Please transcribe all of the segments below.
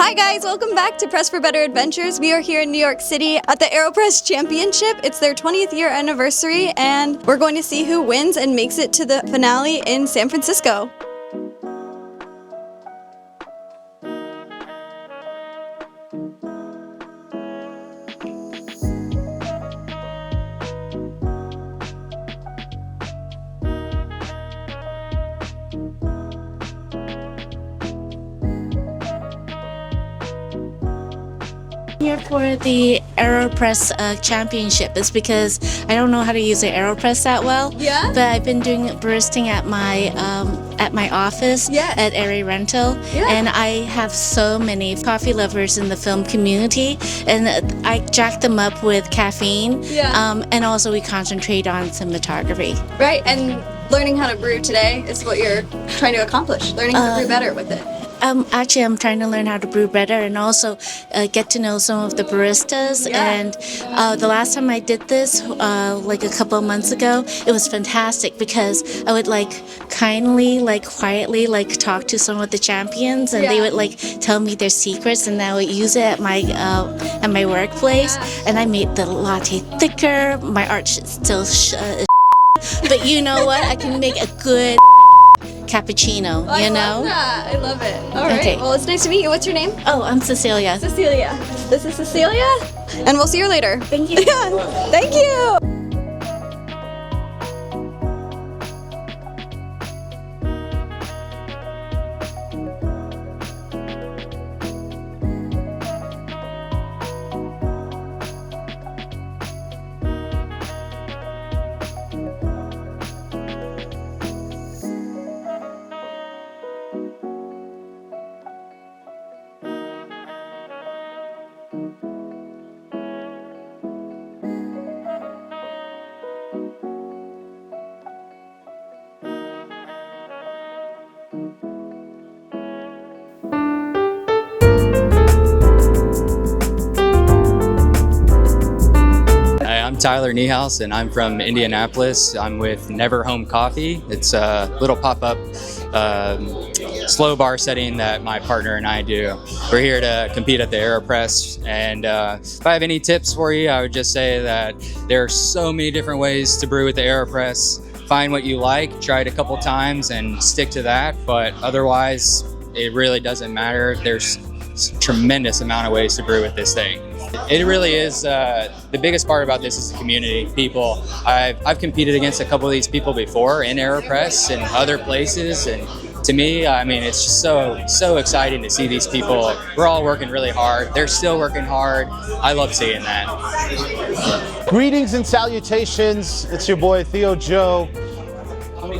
Hi guys, welcome back to Press for Better Adventures. We are here in New York City at the AeroPress Championship. It's their 20th year anniversary and we're going to see who wins and makes it to the finale in San Francisco. Here for the AeroPress Championship is because I don't know how to use the AeroPress that well. Yeah? But I've been doing baristing at my office at Aero Rental, and I have so many coffee lovers in the film community, and I jack them up with caffeine. And also we concentrate on cinematography. Right, and learning how to brew today is what you're trying to accomplish. Learning how to brew better with it. Actually, I'm trying to learn how to brew better and also get to know some of the baristas. And the last time I did this, like a couple of months ago, it was fantastic because I would kindly, quietly, talk to some of the champions, and they would tell me their secrets, and I would use it at my workplace. And I made the latte thicker. My art still, but you know what? I can make a good cappuccino, you know? I love it. All right. Okay. Well, it's nice to meet you. What's your name? Oh, I'm Cecilia. Cecilia. This is Cecilia, and we'll see you later. Thank you. Thank you. I'm Tyler Niehaus and I'm from Indianapolis. I'm with Never Home Coffee. It's a little pop-up slow bar setting that my partner and I do. We're here to compete at the AeroPress, and if I have any tips for you, I would just say that there are so many different ways to brew with the AeroPress. Find what you like, try it a couple times and stick to that, but otherwise it really doesn't matter. There's a tremendous amount of ways to brew with this thing. It really is, the biggest part about this is the community, people. I've competed against a couple of these people before in AeroPress and other places, and to me, I mean, it's just so exciting to see these people. We're all working really hard. They're still working hard. I love seeing that. Greetings and salutations. It's your boy Theo Joe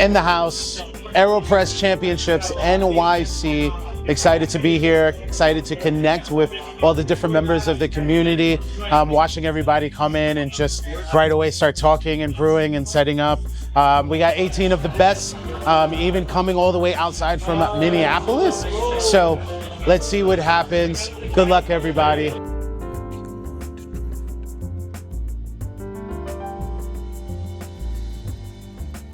in the house. AeroPress Championships NYC. Excited to be here, excited to connect with all the different members of the community, watching everybody come in and just right away start talking and brewing and setting up. We got 18 of the best, even coming all the way outside from Minneapolis. So let's see what happens. Good luck, everybody.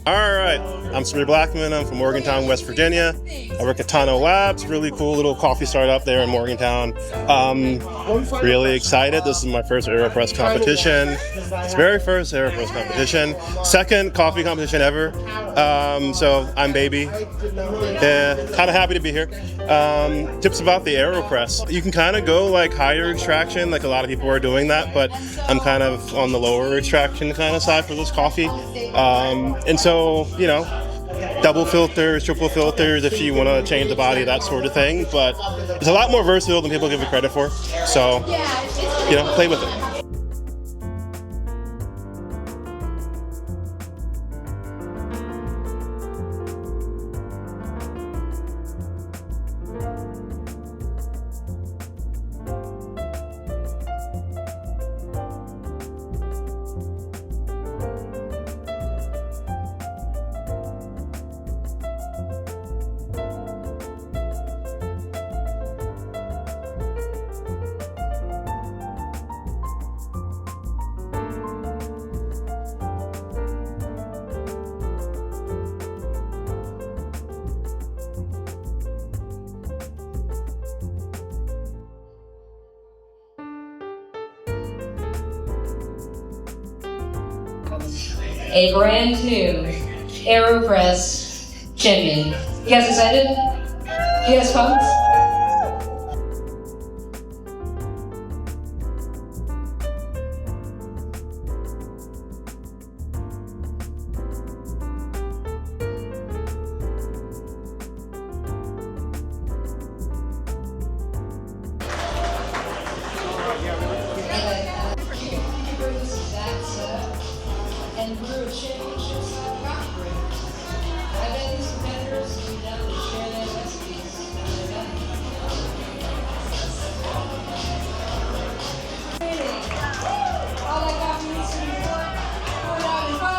All right, I'm Samir Blackman. I'm from Morgantown, West Virginia. I work at Tano Labs, really cool little coffee startup there in Morgantown. Really excited. This is my first AeroPress competition. It's the very first AeroPress competition. Second coffee competition ever. So I'm baby. Yeah, kind of happy to be here. Tips about the AeroPress. You can kind of go higher extraction, a lot of people are doing that, but I'm kind of on the lower extraction kind of side for this coffee. And so, you know, double filters, triple filters if you want to change the body, that sort of thing. But it's a lot more versatile than people give it credit for. So, you know, play with it. a brand new AeroPress Champion. You guys excited? You guys pumped? And brew championships coffee brew. I bet these competitors will be down to share their recipes when they're done. All that coffee needs to be poured out in 5,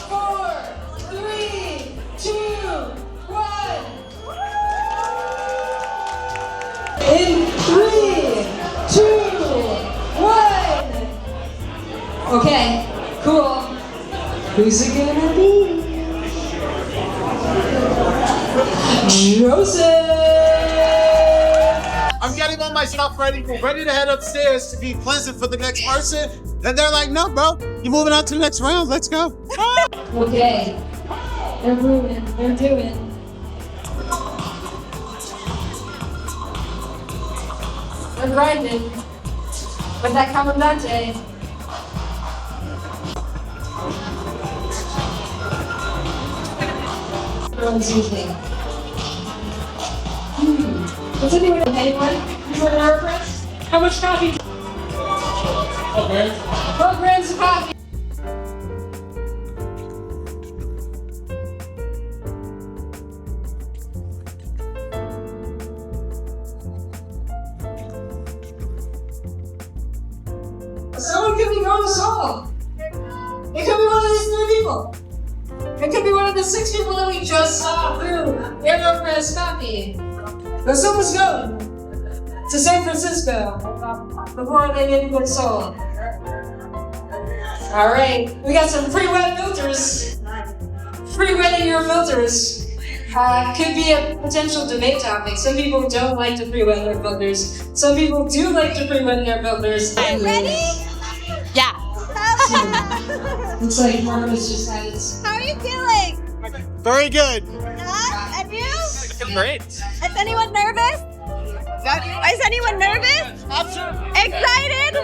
4, 3, 2, 1. In 3, 2, 1. Okay. Cool. Who's it gonna be? Joseph! I'm getting all my stuff ready to head upstairs to be pleasant for the next person. And they're like, no, bro, you're moving on to the next round. Let's go. Okay. They're brewing. They're doing. They're grinding. With that comandante. Everyone's using. Does anyone? Who's an AeroPress? How much coffee? 12 grams of coffee. Someone could be going solo. It could be one of these 3 people. It could be one of the 6 people that we just saw brew AeroPress coffee. But someone's going to San Francisco before they get go solo. All right, we got some pre-wet filters. Pre-wetting your filters could be a potential debate topic. Some people don't like to pre-wet their filters. Some people do like to pre-wet their filters. Ready? Yeah. Looks like Marcus just had his. How are you feeling? Very good. Yeah? And you? Great. Is anyone nervous? Is anyone nervous? Absolutely. Excited?